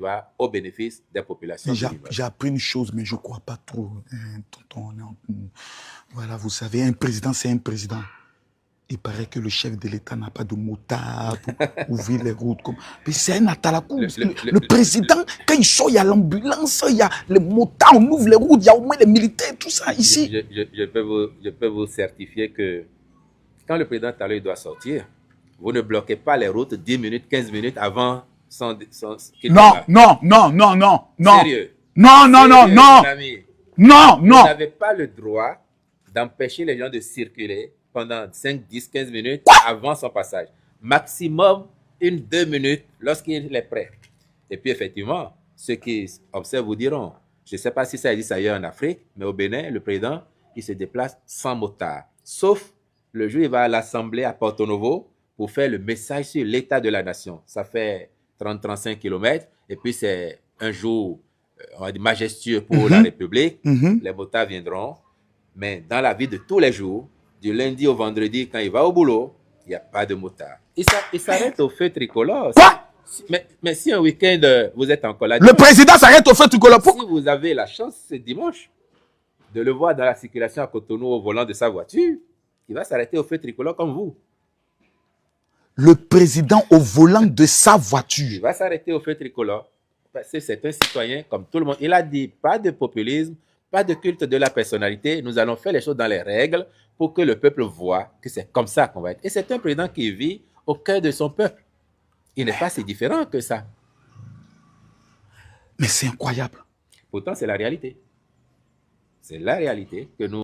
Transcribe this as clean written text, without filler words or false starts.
va au bénéfice des populations. J'ai appris une chose, mais je ne crois pas trop. Tonton, voilà, vous savez, un président, c'est un président. Il paraît que le chef de l'État n'a pas de motard pour ouvrir les routes. Mais c'est un atalakou. Le président, quand il sort, il y a l'ambulance, il y a les motards, on ouvre les routes, il y a au moins les militaires, tout ça ici. Je peux vous certifier que quand le président Talon doit sortir, vous ne bloquez pas les routes 10 minutes, 15 minutes avant qu'il non. Sérieux. Non. Vous n'avez pas le droit d'empêcher les gens de circuler pendant 5, 10, 15 minutes avant son passage. Maximum 1-2 minutes lorsqu'il est prêt. Et puis effectivement, ceux qui observent vous diront, je ne sais pas si ça existe ailleurs en Afrique, mais au Bénin, le président, il se déplace sans motard. Sauf le jour où il va à l'Assemblée à Porto Novo pour faire le message sur l'état de la nation. Ça fait 30-35 km. Et puis c'est un jour on va dire, majestueux pour la République. Les motards viendront. Mais dans la vie de tous les jours, du lundi au vendredi, quand il va au boulot, il n'y a pas de motard. Il s'arrête au feu tricolore. Quoi? Mais si un week-end, vous êtes encore là... Le président s'arrête au feu tricolore. Si vous avez la chance, ce dimanche, de le voir dans la circulation à Cotonou au volant de sa voiture, il va s'arrêter au feu tricolore comme vous. Le président au volant de sa voiture. Il va s'arrêter au feu tricolore. Parce que c'est un citoyen comme tout le monde. Il a dit, pas de populisme, pas de culte de la personnalité. Nous allons faire les choses dans les règles pour que le peuple voit que c'est comme ça qu'on va être. Et c'est un président qui vit au cœur de son peuple. Il n'est pas si différent que ça. Mais c'est incroyable. Pourtant, c'est la réalité. C'est la réalité que nous...